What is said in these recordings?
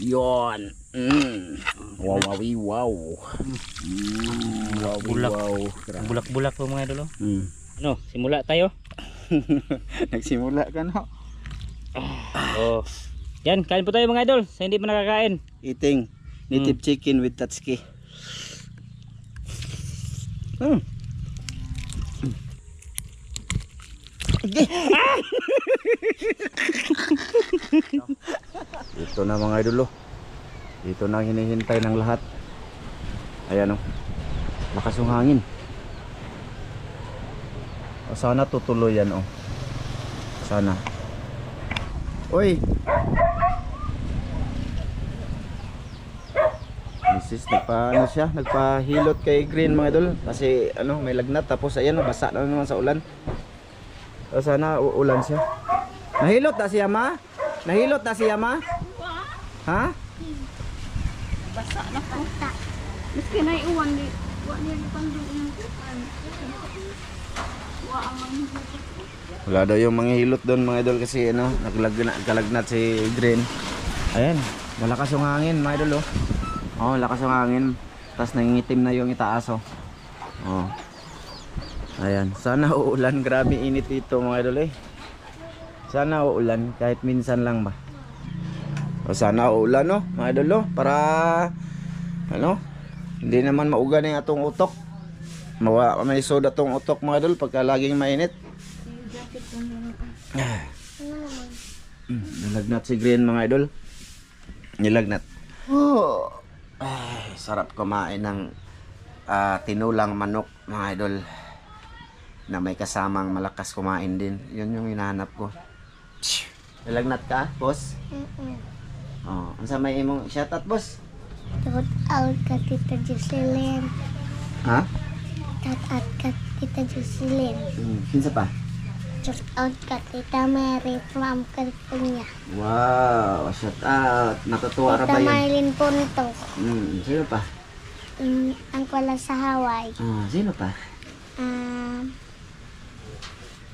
Yon. Wow, wow, wow. Wow, Bulak. wow. Bulak-bulak po mga idol. Mm. Ano, simula tayo. Nagsimula ka na. Oh. Yan, kain po tayo mga idol. Sa hindi pa nakakain. Eating native chicken with tatsuki. Ito na mga idol. Dito na hinihintay ng lahat. Ayan oh. Lakas yung hangin. O, sana tutuloy yan oh. Sana. Uy. Misis, nagpa-ano siya, nagpahilot kay Green mga idol kasi ano, may lagnat tapos ayan, basa na naman sa ulan. O, sana uulan siya. Nahilot na siya ma? Nahilot na siya ma? Ha? Basa na po. Miski na iwan di. Wa niya ipandong ng kuan. Wa ang manghilot. Wala daw yung manghihilot doon mga idol kasi ano, nagkalagnat si Green. Ayan, malakas yung hangin mga idol oh. Oh, lakas yung hangin. Tapos nangingitim na yung itaas oh. Oh. Ayan, sana uulan. Grabe init dito mga idol eh. Sana uulan kahit minsan lang ba. O sana uulan no, mga idol oh, para ano, hindi naman mauga na yung atong utok. May soda tong utok mga idol pagka laging mainit. Nilagnat si Green mga idol. Nilagnat. Oh. Ay, sarap kumain ng tinulang manok mga idol na may kasamang malakas kumain din. Yun yung hinahanap ko. Nilagnat ka, boss? Oh, ang may imong shoutout, boss? Shout out ka Tita Jocelyn. Ha? Shout out ka Tita Jocelyn. Kinsa pa? Shout out ka Tita Mary from California. Wow, shoutout. Natutuwa ra ba Tita yun? Marlene Punto. Sino pa? Ang wala sa Hawaii. Sino pa?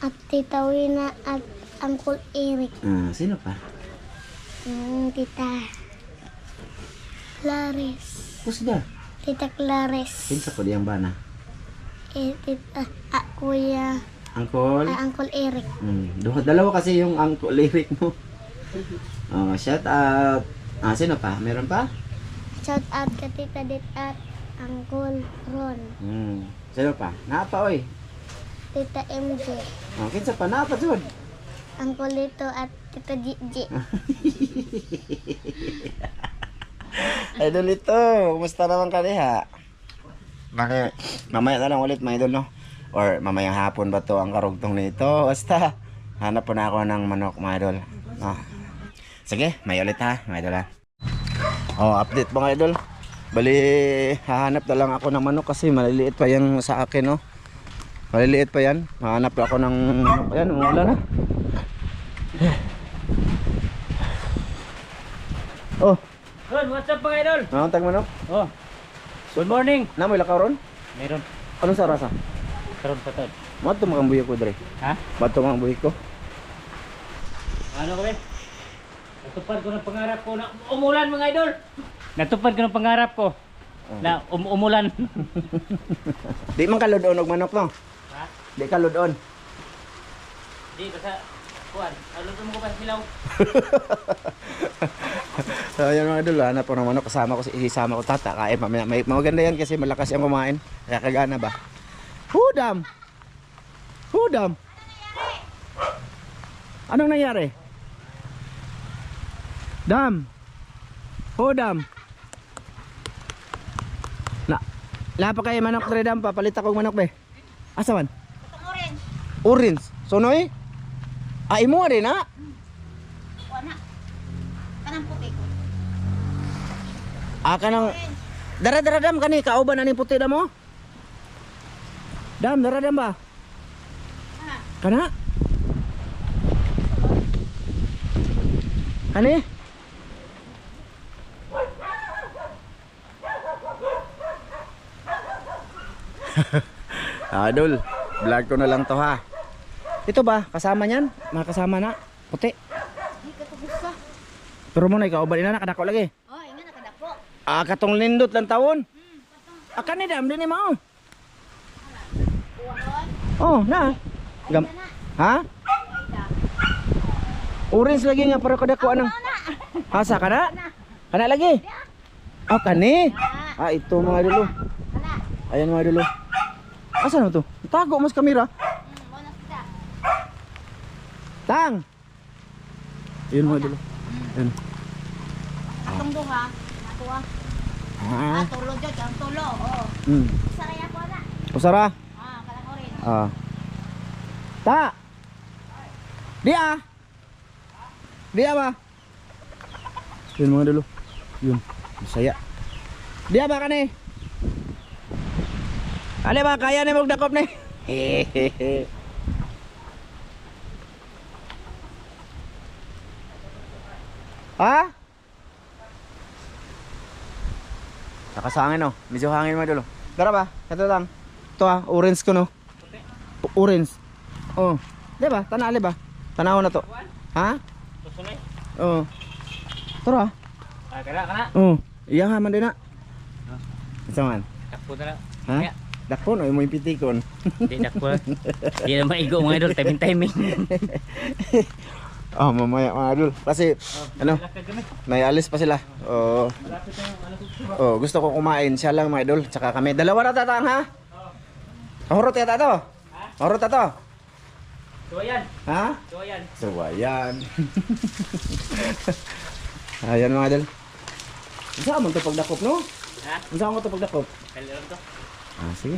At Tita Wina at Uncle Eric. Sino pa? Tita Clarice. Kusda. Tita Clarice. Kinsa po diyang bana? Tita Kuya Uncle? Uncle Eric. Dalawa kasi yung uncle lyric mo. Oh, shout out. Sino pa? Meron pa? Shout out ka Tita Dit at Uncle Ron. Sino pa? Napa oy. Tita MJ. Kinsa pa? Napa jud? Uncle Lito at Tita Gigi. Idol ito, kumusta naman ka diha? Mamaya na lang ulit mga idol no? Or mamayang hapon ba to ang karugtong nito? Basta, hanap po na ako ng manok mga idol. Sige, may ulit ha mga idol ha. Update mga idol. Bali, hahanap na lang ako ng manok kasi maliliit pa yan sa akin no? Maliliit pa yan. Hahanap ako ng manok. Ayan, umulan na. Oh, Good, what's up mga idol? tag manok. Oh. Good morning. Na may lakaw ron? Meron. Anong sa rasa? Karon pa tad. Ba't tumakang buhay ko dre? Ha? Ba't tumakang buhay ko? Ano ko rin? Natupad ko ng pangarap ko na umulan mga idol. Natupad ko ng pangarap ko na umulan. Di man ka ludon og manok no? Ha? Di ka ludon. Di basta kuan. Ano mo ko pa silaw? So yun mga idol, hanap ko ng manok. Isama ko tata. Kain mamaya. Maganda yan kasi malakas yung kumain. Kaya kagana ba? Hudam! Hudam! Anong nangyari? Dam! Hudam! Lapa kayo manok dre dam. Papalit akong manok be. Asa man? Orange. Orange. Sonoy? Imo rin na? Wana. Kanang puti ko. Kanang dara dam kani kauban ani puti dam mo? Dam dara dam ba? Kana? Kani? Adol, vlog ko na lang to ha. Ito ba? Kasama niyan? Mga kasama na? Puti? Di ka to gusto. Pero mo na ikaw ba ina nakadako lagi? Oh, ingat nakadako. Ah, katong lindot lang taon. Ah, kanina amdi ni mao. Oh, na. Ha? Orange lagi nga para kadako anang. Asa kana? Kana lagi? Oh, kani. Ah, ito mga idol. Ayan mga idol. Asa na to? Tago mas kamera. Tang. Yun mga idol. Yun. Atong duha, ako Ah. tulo jud, ang tulo. Oh. Isa kaya ko na. Usara. Kalang orin. Ah. Ta. Dia. Dia ba? Yun mga idol. Yun. Masaya. Dia ba kani? Ale ba kaya ni mong dakop ni? Hehehe. Ha? Nakasangin oh. Medyo hangin mo dulo. Dara ba? Ito lang. Ito orange ko no. Orange. Oh. Di ba? Tanali ba? Tanaw na to. Ha? Tusunay. Oh. Tara. Ah, kana. Oh. Iya ha man din na. Isa man. Takpo na lang. Ha? Dakpon o mo yung pitikon. Di takpo. Di na maigo mga idol, timing. Oh, mamaya mga idol. Kasi ano, may alis pa sila. Oh. Oh, gusto ko kumain siya lang mga idol. Tsaka kami. Dalawa na tatang ha? Kahurot yata to? Kahurot na to? Suwayan. Ha? Suwayan. Suwayan. Ayan mga idol. Saan mo ito pagdakop no? Ha? Saan mo ito pagdakop? Kailan to? Ah, sige.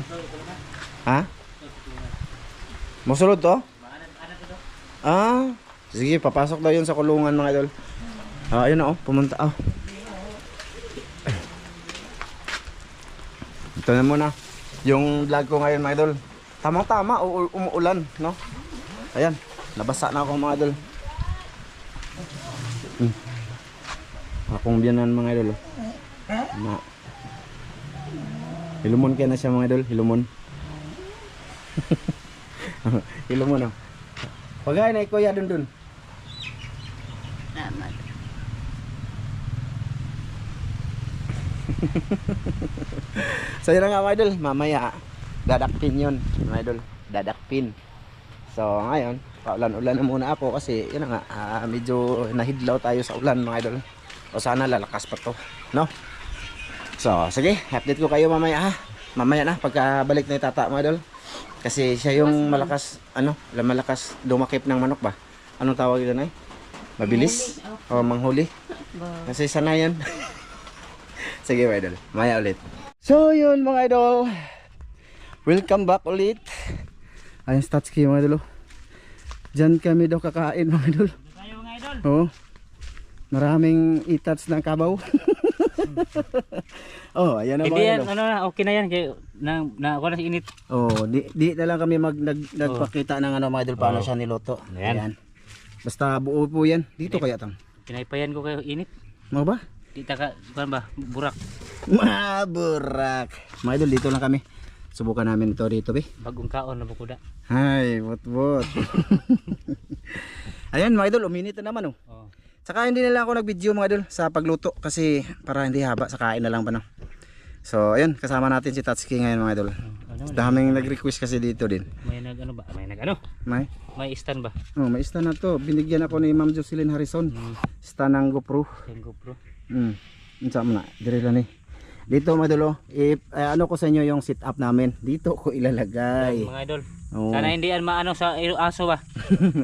Ha? Musulod to? Ah, sige, papasok daw yun sa kulungan mga idol. Ah, ayun na oh, pumunta. Oh. Ito na muna. Yung vlog ko ngayon mga idol. Tamang-tama, umuulan, no? Ayan, nabasa na ako mga idol. Akong biyanan mga idol. Na. Hilumon kaya na siya mga idol, hilumon. Hilumon oh. Pagay na ikuya dun. Naman. So yun na nga mga idol, mamaya dadakpin yun mga idol, dadakpin. So ngayon, paulan-ulan na muna ako kasi yun na nga, medyo nahidlaw tayo sa ulan mga idol. O sana lalakas pa to, no? So sige, update ko kayo mamaya ha. Mamaya na pagkabalik na yung tata mga idol. Kasi siya yung malakas, malakas dumakip ng manok ba? Anong tawag yun ay? Mabilis? O manghuli? Kasi sana yan. Sige mga idol, mamaya ulit. So yun mga idol, welcome back ulit. Ayun Statski mga idol. Diyan kami daw kakain mga idol. Tayo mga idol. Oo. Maraming itats ng kabaw. Oh, ayan na Hindi yan, mga idol. ano na, okay na yan. Kaya, ako na init. Oh, di na lang kami nagpakita ng mga idol paano siya niluto. Ayan. Ayan. Basta buo po yan. Dito kaya tang. Pinaypayan ko kayo init. Mo ba? Di taka, kuan ba, burak. Maburak. Mga idol, dito lang kami. Subukan namin ito dito, be. Bagong kaon na bukuda. Hay, bot. Ayan, mga idol, uminit na naman oh. Oh. Saka hindi na lang ako nag-video mga idol sa pagluto kasi para hindi haba sa kain na lang pa no. So, ayun, kasama natin si Tatsuki ngayon mga idol. Daming nag-request kasi dito din. May nag-ano ba? May nag-ano? May stand ba? Oh, may stand na to. Binigyan ako ni Ma'am Jocelyn Harrison. Stand ng GoPro. Yung GoPro. Unsa mo na? Dire lang ni. Dito mga idol, ano ko sa inyo yung sit up namin. Dito ko ilalagay. Mga idol. Oh. Sana hindi yan maano sa aso ba?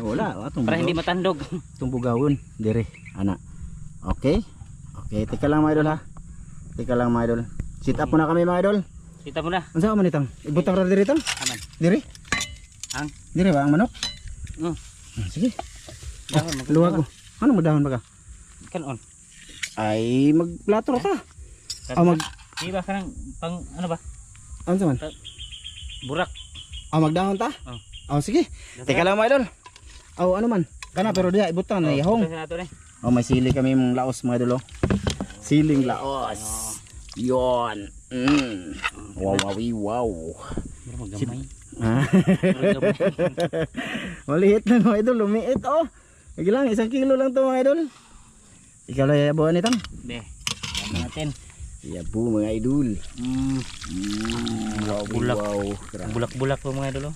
Wala, Para hindi matandog. Itong bugawon, dire, ana. Okay? Okay, tika lang mga idol ha. Tika lang mga idol. Sit up muna kami mga idol. Kita mo na. Unsa man itang? Ibutang ra diri tang? Aman. Dire? Ang? Dire ba ang manok? Sige. Dahon, Luwag ko. Ano mo dahon ba ka? Kanon. Ay, magplato ra ka. Di ba kanang pang ano ba? Ano man? Burak. Magdahon ta? Sige. Teka lang mga idol. Ano man? Kana pero diya ibutang na yahong. May sili kami mong laos mga idol. Siling laos. Yon. Wow. Magamay. Maliit lang mga idol, lumiit oh. Lagi lang, 1 kilo lang to mga idol. Ikaw lang yayabuan itang. Be. Yaman natin. Yabu mga idol. Wow, Bulak. wow. Ang bulak-bulak po mga idol.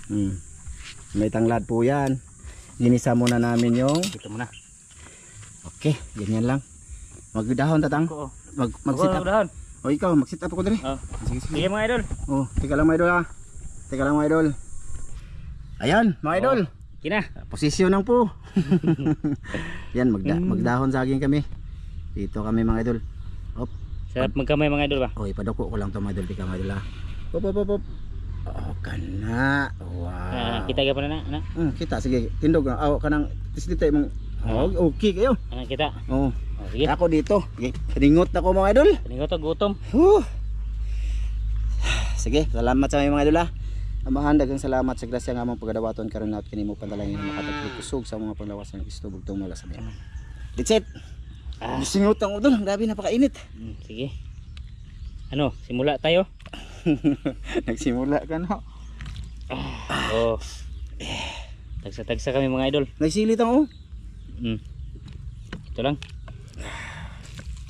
May tanglad po yan. Ginisa muna namin yung... Dito muna. Okay, ganyan lang. Magdahon tatang. Oo. Mag-sit up. Dahon. O ikaw, mag-sit up ako dali. Oh. Sige, sige. Sige mga idol. Oh, teka lang mga idol ha. Teka lang mga idol. Ayan, mga idol. Kina. Posisyon lang po. Yan, magdahon saging kami. Dito kami mga idol. Op. Sarap magkamay mga idol ba? Oh, ipaduko ko lang to mga idol. Teka mga idol ha. Op, op, op, op. Oh, kana. Wow. Kita ka pa na na. Kita, sige. Tindog. Aw, kanang tislita mong... Oh, okay kayo. Ano kita? Oh. Oh, sige. Ako dito. Ringot ako mga idol. Tingnan to gutom. Sige, salamat sa mga idol ha. Amahan, daghang salamat sa grasya nga mong pagadawaton karon na't kanimo panalangin na makatagkusog sa mga panglawas ng Kristo bugtong malas sa That's it. Singot ang udol, grabe napakainit. Sige. Ano, simula tayo. Nagsimula ka na. Oh. Tagsa-tagsa kami mga idol. Nagsilit ang Ito lang.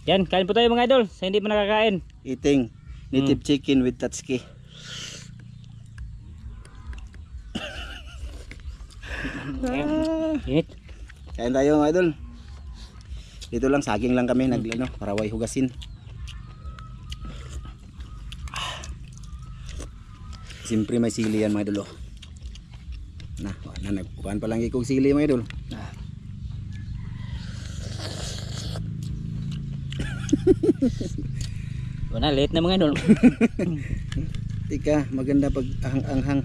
Yan, kain po tayo mga idol. Sa hindi pa nakakain. Eating native chicken with tatsuki. Init. Kain tayo mga idol. Dito lang, saging lang kami, naglano, paraway hugasin. Siyempre may sili yan mga idol. Nagpuan pa lang ikog sili mga idol. Wala, late na mga idol. Tika, maganda pag anghang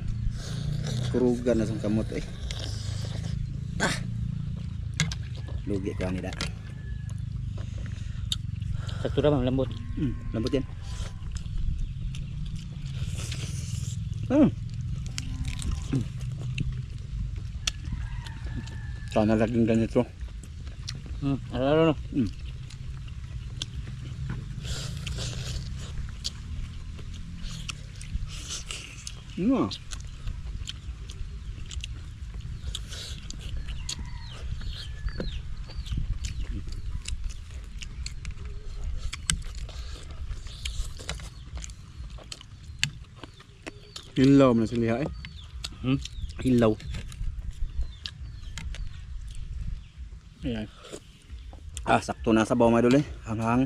kurugan na sa kamot eh. Lugi ka nila. Sakto naman, lambot. Lambot yan. Sana laging ganito. Ano. Hilaw na sila eh. Hilaw. Ayan. Sakto na sa bawang mga idol eh. Hanghang.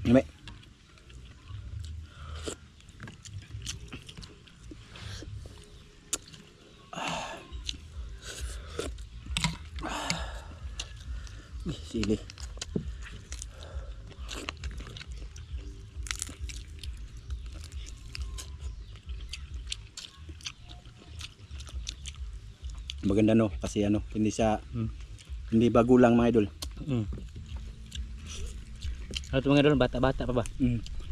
Ini. Sili. Maganda no kasi ano, hindi siya hindi bago lang mga idol. Ano ito mga idol, bata-bata pa ba?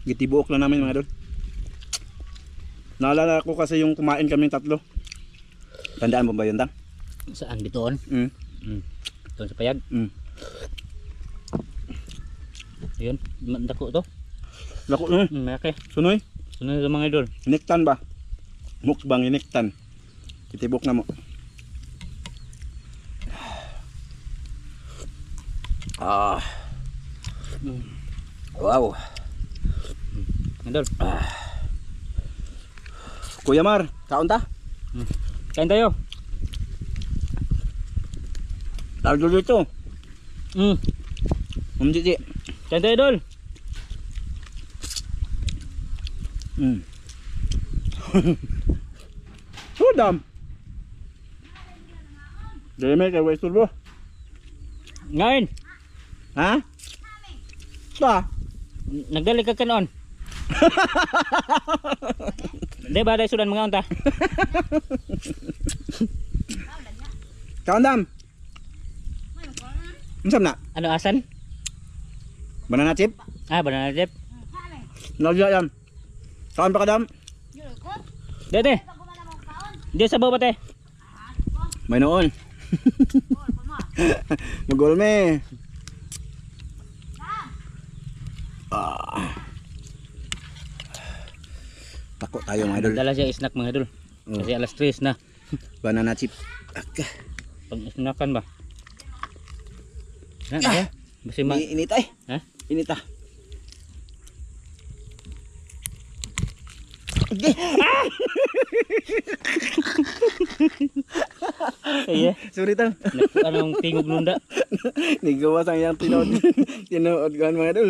Gitibuok lang namin mga idol. Naalala ko kasi yung kumain kami tatlo. Tandaan mo ba yun tang? Saan? Ditoon? Doon sa payag? Yun, dako to. Lako no? Malaki. Sunoy? Sunod sa mga idol. Iniktan ba? Mukbang iniktan. Kitibok na mo. Wow. Idol. Kuya Mar, kaon ta? Kain tayo. Tawag dito. Umjiji. Kain tayo idol. Sudam. Deme kay wais turbo. Ngayon, Ha? Ba? nagdali ka kanon. Di ba dahil sudan mga unta? Kaon dam. Unsam na? Ano asan? Banana chip? Banana chip. Nagya yan. Kaon pa ka dam? Dede. Di sa bawah te. May noon. Magulme. Pako tayo mga idol. Dala siya snack mga idol. Oh. Kasi alas 3 na. Banana chip. Aka. Pag-snackan ba? Na, basi ma... Inita eh. Ha? Inita. Okay. Iya. Sorry tang. Anong tingog nunda? Nigawa sang yang tinood. Tinood kan mga idol.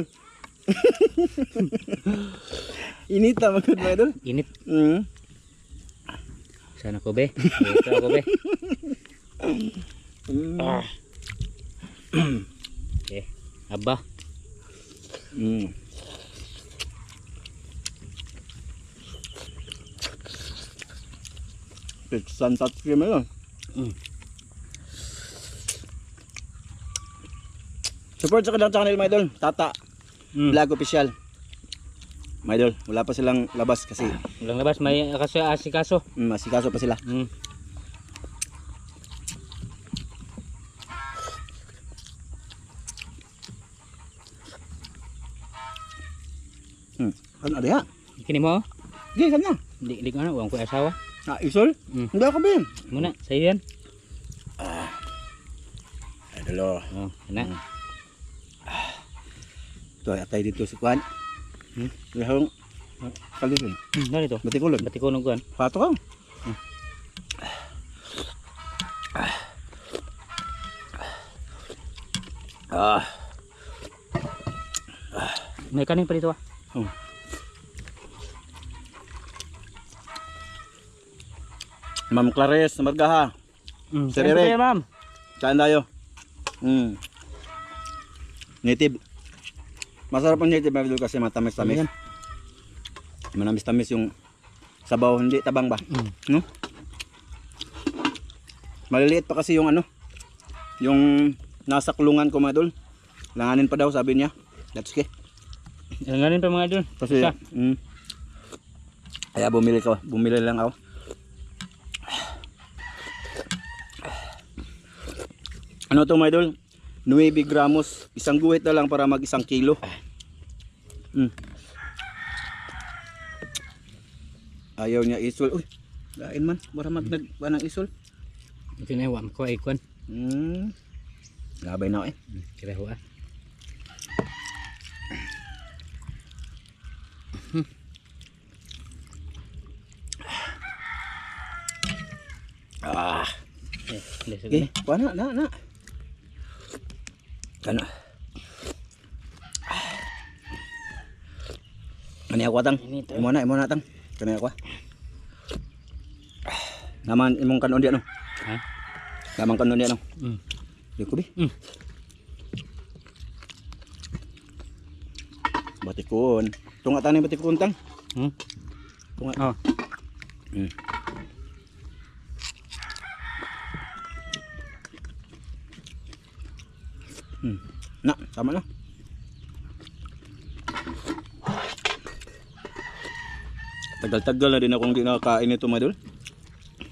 Inita mga idol. Init. Mm. Sana ko be. Ito ako be. Okay. Aba. Mm. Piksan touchscreen mo yun. Mm. Support sa kanilang channel mga idol. Tata Vlog Official. Mga idol, wala pa silang labas kasi Walang labas, may asikaso. masikaso pa sila. Ano ada ya? Kini mo? Gi kan na. Di ano, uang ko asawa. Ah, isol? Hindi ako bin. Muna, sa'yo yan. Idol. Oh, na. Ito atay dito si Kwan. Lahong kalisin. Ano dito? Batikulon. Bati ko nung kuhan. Pato ka. May kanin pa dito ah. Ma'am Clarice, Margaha. Sir Sir Eric. ma'am. Kain tayo. Native. Masarap ang native mga idol kasi matamis-tamis. Manamis-tamis yung sabaw, hindi tabang ba? No? Maliliit pa kasi yung ano, yung nasa kulungan ko mga idol. Langanin pa daw sabi niya. That's okay. Langanin pa mga idol. Kasi Isa. kaya bumili lang ako. Ano to mga idol? 9 gramos. Isang guhit na lang para mag 1 kilo. Ayaw niya isol. Uy, lain man. Para mag-nagba ng isol. Ito na yung ko ikon. Gabay na ako eh. Kira ho ah. Okay, paano na. Ano? Ani ako tang. Imo na tang. Kani ako. Naman imong kanon di ano? Ha? Naman kanon di ano? Di ko bi. Batikon. Tunga tani batikon tang. Tunga. Oh. Na, sama na. Tagal-tagal na din akong di nakakain ito mga idol.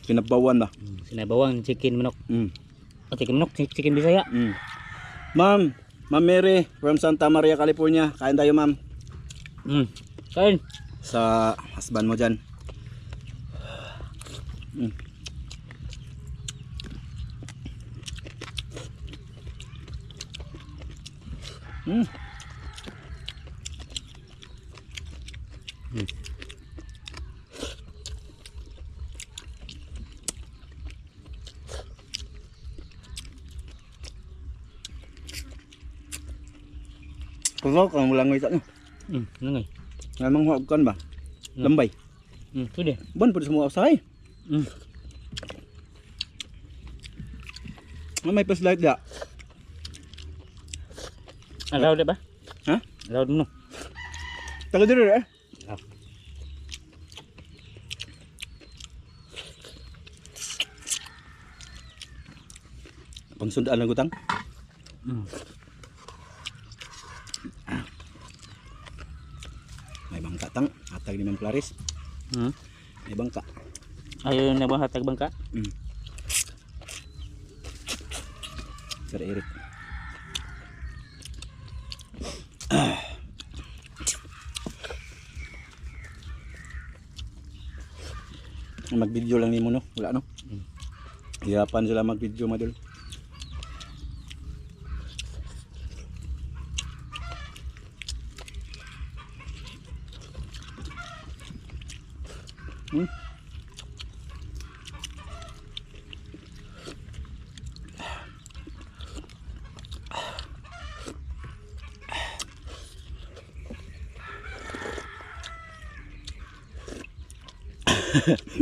Sinabawan ba? Sinabawang chicken manok. Oh, chicken manok, chicken Bisaya. Ma'am Mary from Santa Maria, California. Kain tayo ma'am. Kain. Sa husband mo dyan. Kung kang walang ngita no. Nangay. Ngamang huwag ba? Lambay. Sudah. Bon pwede semua usay. May flashlight da. Alaw ba? Ha? Alaw mo no. Tagal dito eh. Pangsundaan lang utang. May bangka tang, atag ni Ma'am Clarice. May bangka. Ayaw na ba hatag bangka? Sir Eric. Mag-video lang nimo no. Wala no. Hirapan sila mag-video mga idol.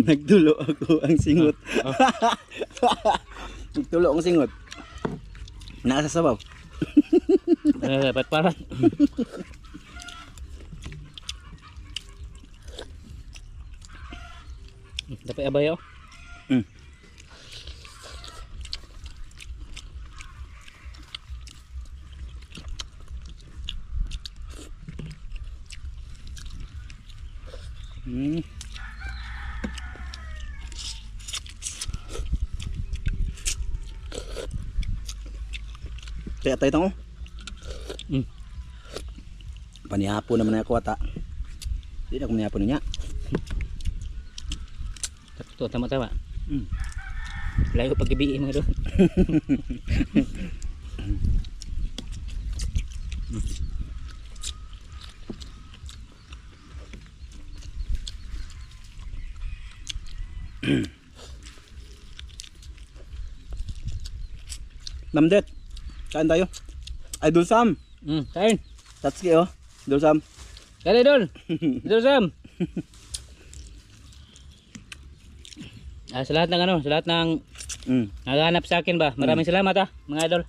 Nagtulo ako ang singot. Nagtulo ang singot. Nasa sabaw. Dapat para. Dapat abay oh. Mm. Mm. Kaya tayo tango. Panihapon naman ako ata. Hindi na kumihapon niya. Ito tama-tama. Mm. Layo pag-ibiin mga idol. Namdet. Kain tayo. Idol Sam. Kain. Tatsuki oh. Idol Sam. Kain idol. Idol Sam. Sa lahat ng ano, sa lahat ng naghahanap sa akin ba, maraming salamat mga idol.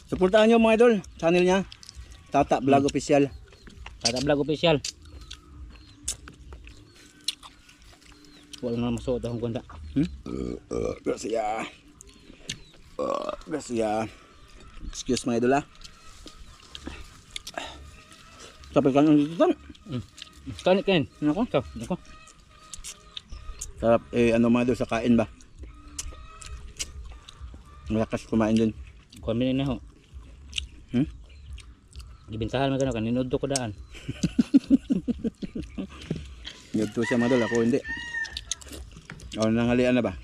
Suportahan nyo mga idol. Channel niya. Tata Vlog Official. Tata Vlog Official. Wala na masuot akong kwenta. Gracias. Gracias. Excuse mga idol Sabi ka nang dito. Kain. Ako? Ako. Sarap ano mga idol sa kain ba? Malakas kumain din. Kumain na ho. Gibintahan mo gano'n, kaninod ko daan. Yugto siya mga idol, ako hindi. O nanghalian na ba?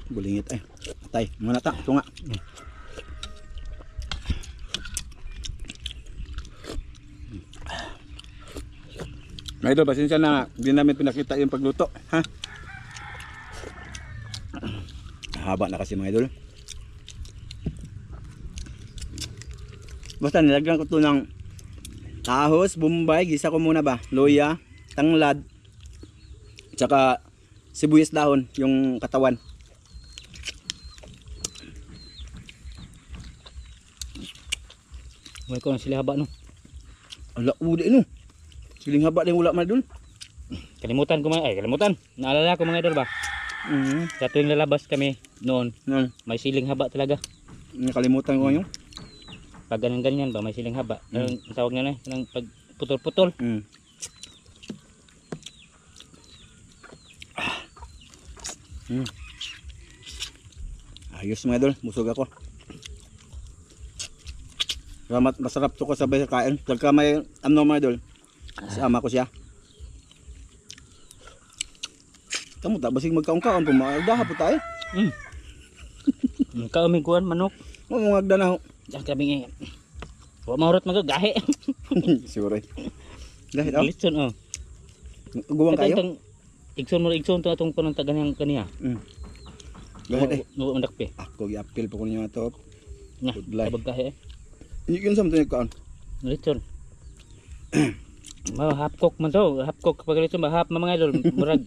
Bulingit ay. Tay, muna ta, tunga. Mga idol, pasensya na hindi namin pinakita yung pagluto, ha? Haba na kasi mga idol. Basta nilagyan ko to ng ahos, bombay, gisa ko muna ba, loya, tanglad, tsaka sibuyas dahon, yung katawan. May ko ng sili haba no. Ala, udi no. Siling haba din wala man dun. Kalimutan ko kalimutan. Naalala ko mga idol ba? Sa tuwing lalabas kami noon, may siling haba talaga. Nakalimutan ko yung. Pag ganyan ba, may siling haba. Ang tawag nila ng pag putol-putol. Ayos mga idol, busog ako. Salamat, masarap to ko sabay sa kain. Pagka may ano mga idol, sama ko siya. Kamu tak basig magkaon-kaon po, magdaha po tayo. Kaming kuan manok. Magda na ho. Diyan kaming wa mahurot gahe. Siguro. Dahil oh. Litson oh. Guwang kayo. Igson to atong kunang taganang kaniya. Dahil No ndakpe. ako gi-appeal po ko niya to. Nga, Goodbye. sabag gahe. Hindi yun sa mga kaon. Litson. Half cook man to, half cook pag litson ba half mga idol, murag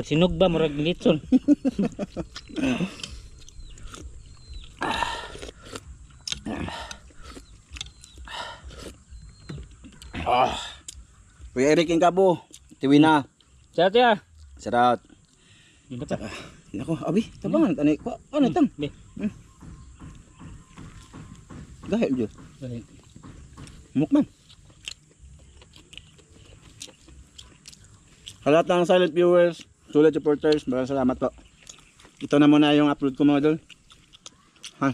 sinog ba, murag litson. Kuya Eric yung kabo. Tiwi na. Sarap ya. Sarap. Hindi pa. Ako, abi, tabangan. Ano itang? Be. Gahil dyan. Mukman. Sa lahat ng silent viewers, sulit supporters, maraming salamat po. Ito na muna yung upload ko mga idol. Ha?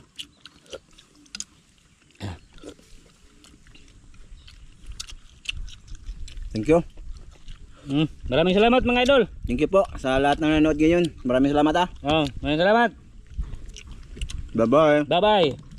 Thank you. Maraming salamat mga idol. Thank you po sa lahat ng nanonood ngayon. Maraming salamat ah. Maraming salamat. Bye-bye. Bye-bye.